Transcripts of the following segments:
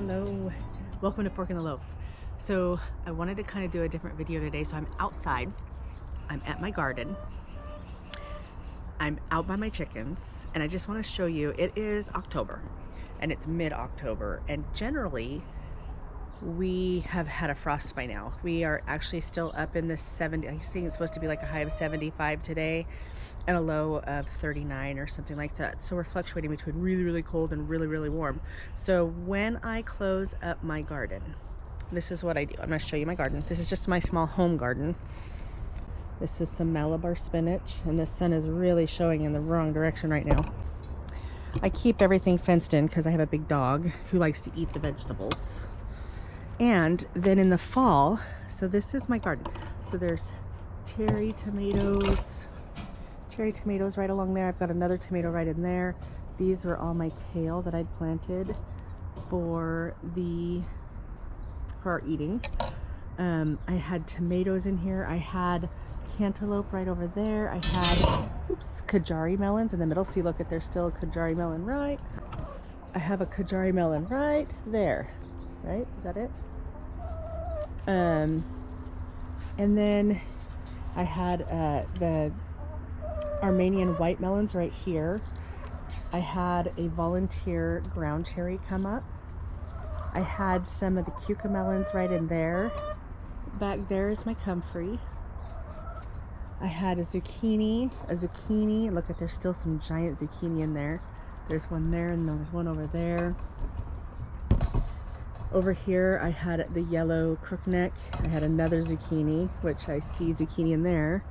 Hello, welcome to Fork in the Loaf. So I wanted to kind of do a different video today. So I'm outside, I'm at my garden, I'm out by my chickens, and I just want to show you, it is October and it's mid-October, and generally we have had a frost by now. We are actually still up in the 70, I think it's supposed to be like a high of 75 today and a low of 39 or something like that. So we're fluctuating between really, really cold and really, really warm. So when I close up my garden, this is what I do. I'm going to show you my garden. This is just my small home garden. This is some Malabar spinach, and the sun is really showing in the wrong direction right now. I keep everything fenced in because I have a big dog who likes to eat the vegetables. And then in the fall, so this is my garden. So there's cherry tomatoes right along there. I've got another tomato right in there. These were all my kale that I'd planted for our eating. I had tomatoes in here. I had cantaloupe right over there. I had Kajari melons in the middle. See, look, there's still a Kajari melon right. I have a Kajari melon right there. Right? Is that it? And then I had the Armenian white melons right here. I had a volunteer ground cherry come up. I had some of the cucamelons right in there. Back there is my comfrey. I had a zucchini. Look, there's still some giant zucchini in there. There's one there and there's one over there. Over here I had the yellow crookneck. I had another zucchini, which I see zucchini in there.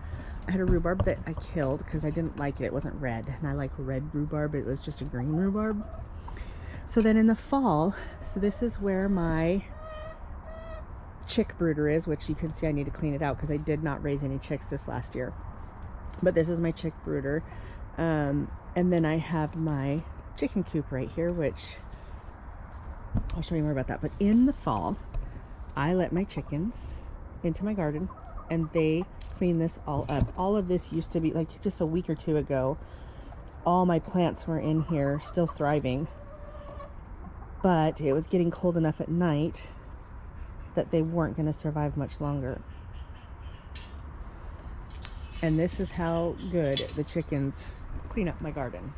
I had a rhubarb that I killed because I didn't like it. It wasn't red, and I like red rhubarb. It was just a green rhubarb. So then in the fall, so this is where my chick brooder is, which you can see I need to clean it out because I did not raise any chicks this last year. But this is my chick brooder. And then I have my chicken coop right here, which I'll show you more about that. But in the fall, I let my chickens into my garden and they clean this all up. All of this used to be, like just a week or two ago, all my plants were in here still thriving, but it was getting cold enough at night that they weren't going to survive much longer. And this is how good the chickens clean up my garden.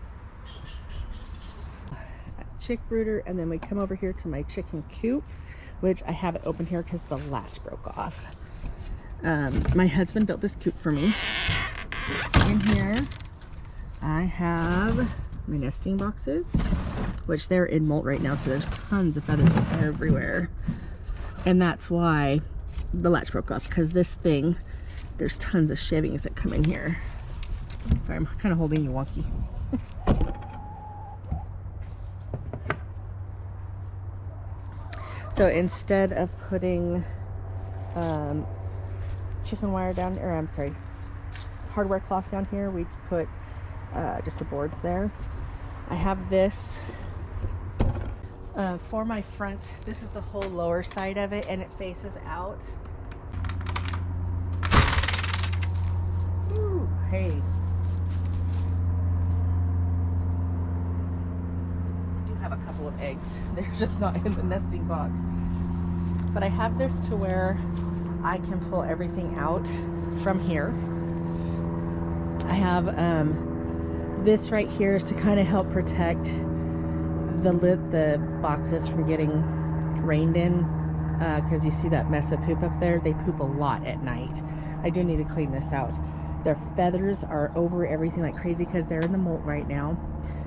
Chick brooder, and then we come over here to my chicken coop, which I have it open here because the latch broke off. My husband built this coop for me. In here I have my nesting boxes, which they're in molt right now, so there's tons of feathers everywhere, and that's why the latch broke off, because this thing, there's tons of shavings that come in here. Sorry, I'm kind of holding you wonky. So instead of putting chicken wire down, or I'm sorry, hardware cloth down here, we put just the boards there. I have this for my front. This is the whole lower side of it, and it faces out. Ooh, hey. I do have a couple of eggs. They're just not in the nesting box. But I have this to where I can pull everything out from here. I have this right here is to kind of help protect the boxes from getting rained in, because you see that mess of poop up there. They poop a lot at night. I do need to clean this out. Their feathers are over everything like crazy because they're in the molt right now.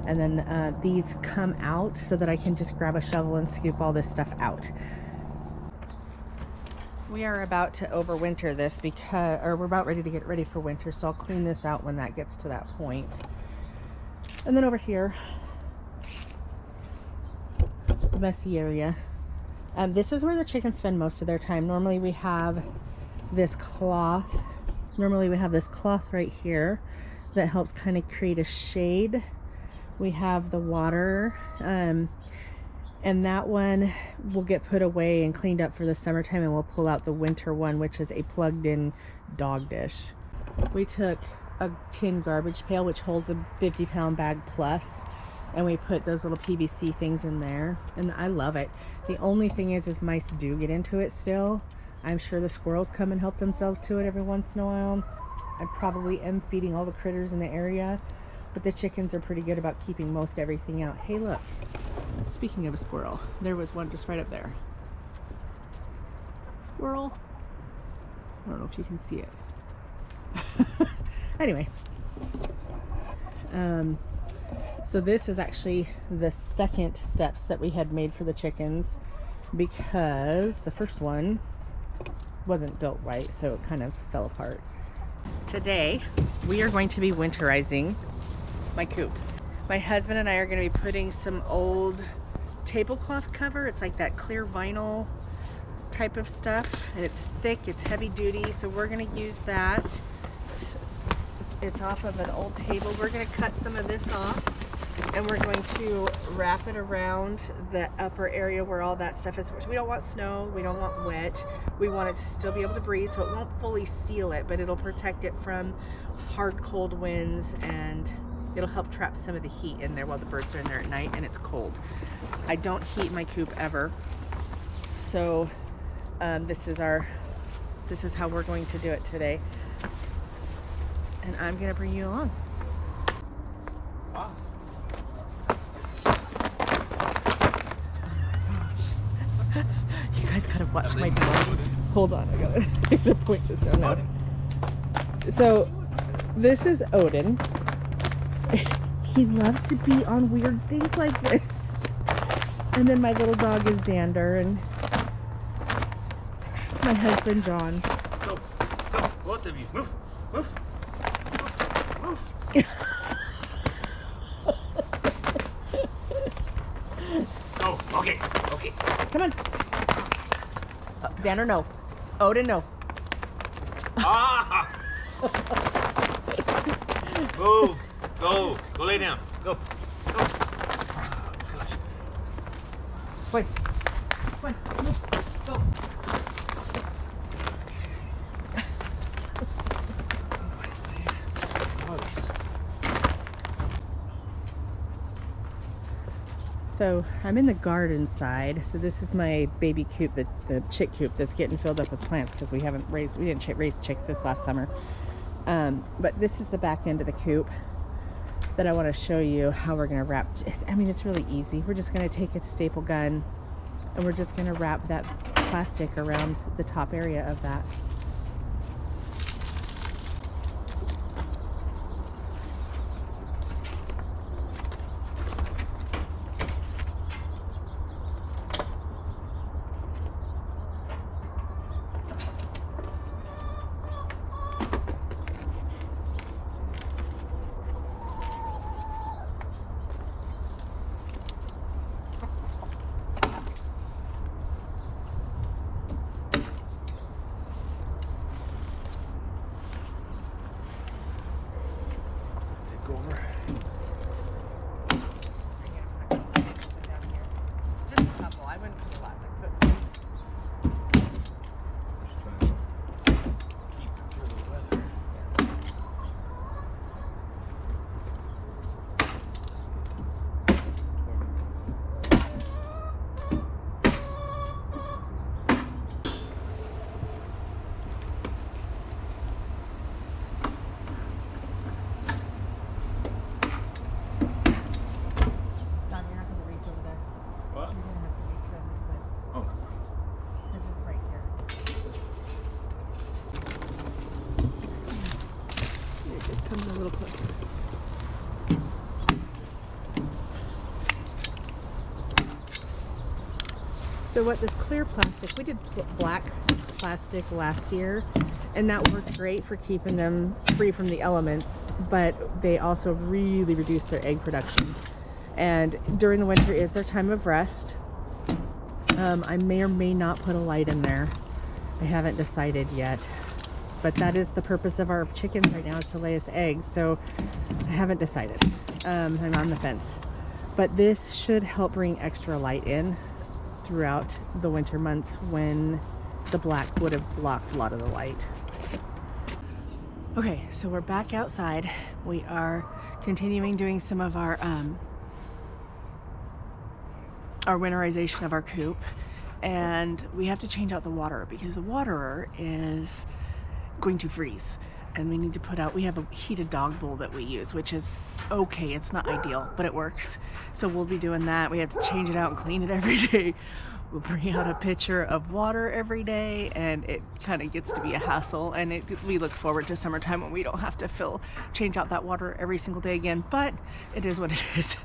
And then these come out so that I can just grab a shovel and scoop all this stuff out. We are about to overwinter this we're about ready to get ready for winter, so I'll clean this out when that gets to that point. And then over here, the messy area. This is where the chickens spend most of their time. Normally we have this cloth. Right here that helps kind of create a shade. We have the water. And that one will get put away and cleaned up for the summertime, and we'll pull out the winter one, which is a plugged-in dog dish. We took a tin garbage pail, which holds a 50-pound bag plus, and we put those little PVC things in there, and I love it. The only thing is mice do get into it still. I'm sure the squirrels come and help themselves to it every once in a while. I probably am feeding all the critters in the area, but the chickens are pretty good about keeping most everything out. Hey, look. Speaking of a squirrel, there was one just right up there. Squirrel. I don't know if you can see it. Anyway. So this is actually the second steps that we had made for the chickens, because the first one wasn't built right, so it kind of fell apart. Today, we are going to be winterizing my coop. My husband and I are going to be putting some old tablecloth cover. It's like that clear vinyl type of stuff, and it's thick, it's heavy duty, so we're going to use that. It's off of an old table. We're going to cut some of this off, and we're going to wrap it around the upper area where all that stuff is. We don't want snow, we don't want wet. We want it to still be able to breathe, so it won't fully seal it, but it'll protect it from hard cold winds, and it'll help trap some of the heat in there while the birds are in there at night and it's cold. I don't heat my coop ever, so this is how we're going to do it today. And I'm gonna bring you along. Wow. You guys gotta watch my dog. Hold on, I gotta point this down now. So, this is Odin. He loves to be on weird things like this. And then my little dog is Xander, and my husband John. Go, both of you, move. Oh, okay. Come on. Xander, no. Odin, no. Ah! Move. Go lay down. Go. Wait. Come on, move. Go. So I'm in the garden side. So this is my baby coop, the chick coop that's getting filled up with plants because we didn't raise chicks this last summer. But this is the back end of the coop that I want to show you how we're going to wrap. I mean, it's really easy. We're just going to take a staple gun and we're just going to wrap that plastic around the top area of that. Go over. Just a couple. I wouldn't put a lot. Keep it for the weather. Don, you're not going to reach over there. What? You're going to have to reach around this way. Oh. Because it's right here. Here, just come a little closer. So what this clear plastic, we did black plastic last year, and that worked great for keeping them free from the elements, but they also really reduced their egg production. And during the winter is their time of rest. I may or may not put a light in there. I haven't decided yet, but that is the purpose of our chickens right now, is to lay us eggs. So I haven't decided. I'm on the fence, but this should help bring extra light in throughout the winter months when the black would have blocked a lot of the light. Okay, so we're back outside. We are continuing doing some of our our winterization of our coop, and we have to change out the water because the waterer is going to freeze, and we need to put out, we have a heated dog bowl that we use, which is okay, it's not ideal, but it works. So we'll be doing that. We have to change it out and clean it every day. We'll bring out a pitcher of water every day, and it kind of gets to be a hassle, and we look forward to summertime when we don't have to change out that water every single day again, but it is what it is.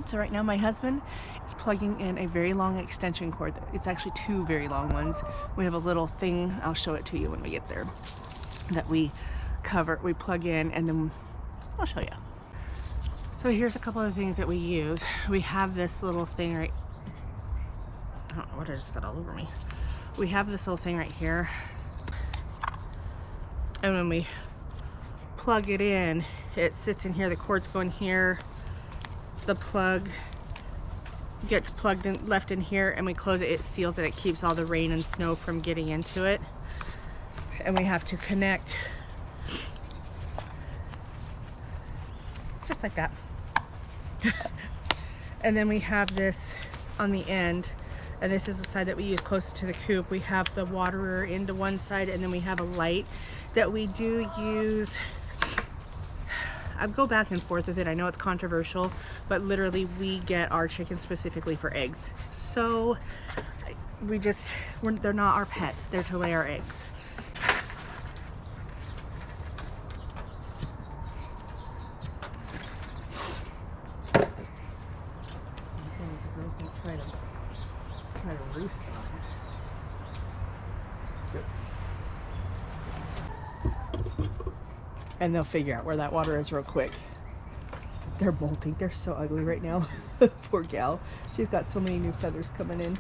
So right now my husband is plugging in a very long extension cord. It's actually 2 very long ones. We have a little thing, I'll show it to you when we get there, that we plug in, and then I'll show you. So here's a couple of things that we use. We have this little thing right, I don't know what I just got all over me. We have this little thing right here, and when we plug it in, it sits in here, the cord's going here, the plug gets plugged in, left in here, and we close it, it seals it, it keeps all the rain and snow from getting into it. And we have to connect just like that. And then we have this on the end, and this is the side that we use closest to the coop. We have the waterer into one side, and then we have a light that we do use. I go back and forth with it. I know it's controversial, but literally we get our chickens specifically for eggs. So they're not our pets, they're to lay our eggs. Try to roost on it. And they'll figure out where that water is real quick. They're molting. They're so ugly right now. Poor gal. She's got so many new feathers coming in.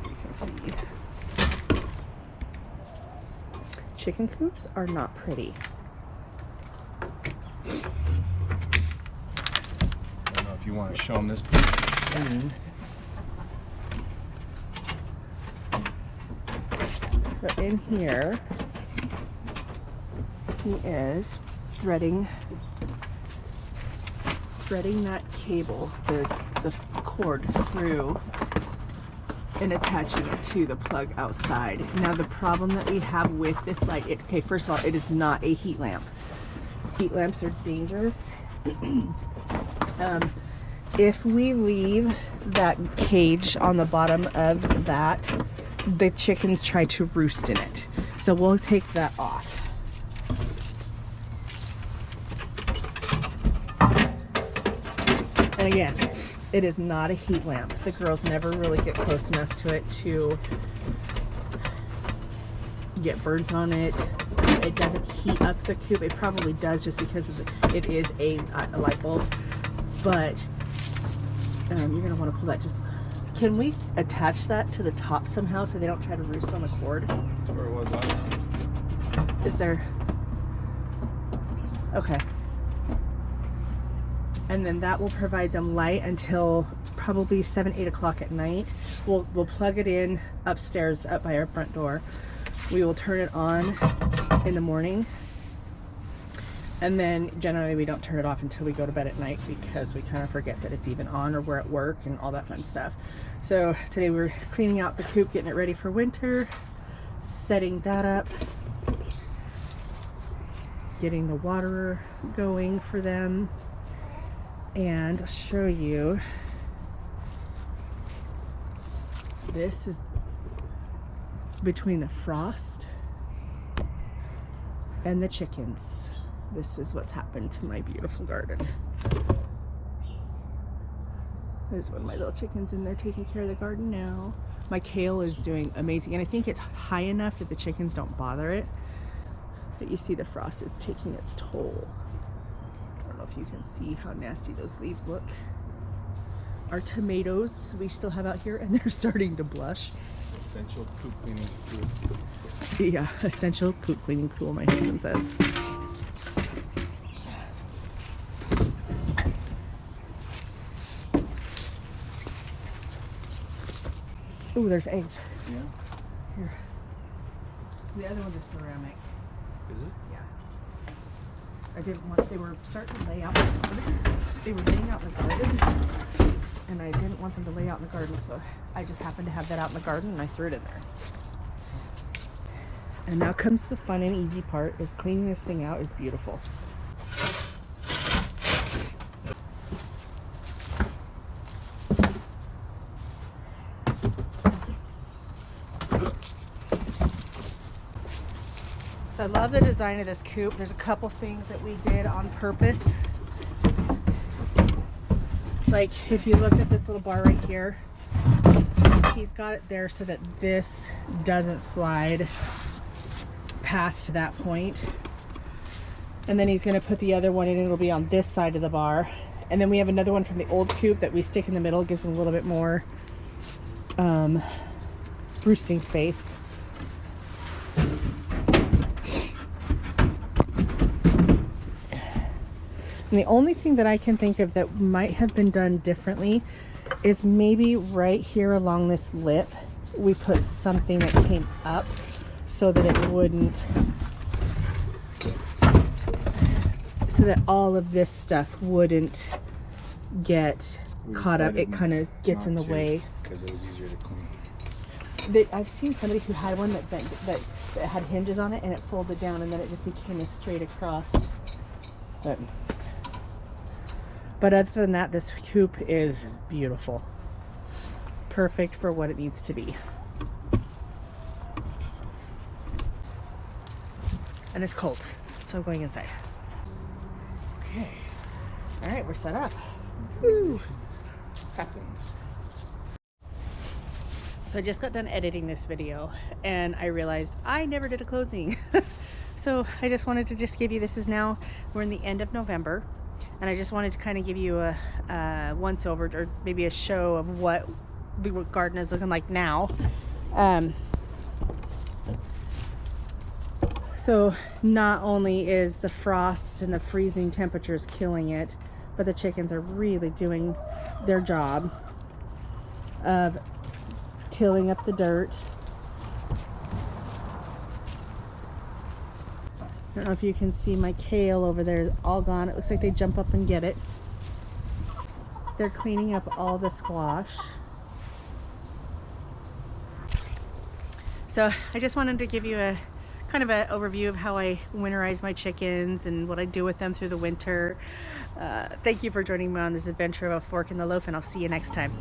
You can see. Chicken coops are not pretty. I don't know if you want to show them this. So in here, he is threading that cable, the cord through and attaching it to the plug outside. Now the problem that we have with this light, okay, first of all, it is not a heat lamp. Heat lamps are dangerous. If we leave that cage on the bottom of that, the chickens try to roost in it. So we'll take that off. And again, it is not a heat lamp. The girls never really get close enough to it to get burnt on it. It doesn't heat up the coop. It probably does just because of it is a light bulb. But you're gonna want to pull that. Just can we attach that to the top somehow so they don't try to roost on the cord? That's where it was last time. Is there? Okay. And then that will provide them light until probably 7, 8 o'clock at night. We'll plug it in upstairs up by our front door. We will turn it on in the morning. And then generally we don't turn it off until we go to bed at night because we kind of forget that it's even on or we're at work and all that fun stuff. So today we're cleaning out the coop, getting it ready for winter, setting that up, getting the waterer going for them. And I'll show you, this is between the frost and the chickens. This is what's happened to my beautiful garden. There's one of my little chickens in there taking care of the garden now. My kale is doing amazing, and I think it's high enough that the chickens don't bother it. But you see the frost is taking its toll. I don't know if you can see how nasty those leaves look. Our tomatoes we still have out here, and they're starting to blush. Essential coop cleaning tools. Yeah, essential poop cleaning tool, my husband says. Ooh, there's eggs. Yeah. Here. The other one's a ceramic. Is it? Yeah. I didn't want, they were starting to lay out, they were laying out in the garden, and I didn't want them to lay out in the garden, so I just happened to have that out in the garden and I threw it in there. And now comes the fun and easy part, is cleaning this thing out is beautiful. So I love the design of this coop. There's a couple things that we did on purpose. Like if you look at this little bar right here, he's got it there so that this doesn't slide past that point. And then he's going to put the other one in, and it'll be on this side of the bar. And then we have another one from the old coop that we stick in the middle, gives him a little bit more roosting space. And the only thing that I can think of that might have been done differently is maybe right here along this lip, we put something that came up so that it wouldn't, so that all of this stuff wouldn't get caught up. It kind of gets in the way. Because it was easier to clean. I've seen somebody who had one that had hinges on it, and it folded down, and then it just became a straight across. But other than that, this coop is beautiful. Perfect for what it needs to be. And it's cold, so I'm going inside. Okay. All right, we're set up. Woo! So I just got done editing this video, and I realized I never did a closing. So I just wanted to just give you, this is now, we're in the end of November, and I just wanted to kind of give you a once over, or maybe a show of what the garden is looking like now. So not only is the frost and the freezing temperatures killing it, but the chickens are really doing their job of tilling up the dirt. I don't know if you can see my kale over there is all gone. It looks like they jump up and get it. They're cleaning up all the squash. So I just wanted to give you a kind of an overview of how I winterize my chickens and what I do with them through the winter. Thank you for joining me on this adventure of a fork in the loaf, and I'll see you next time.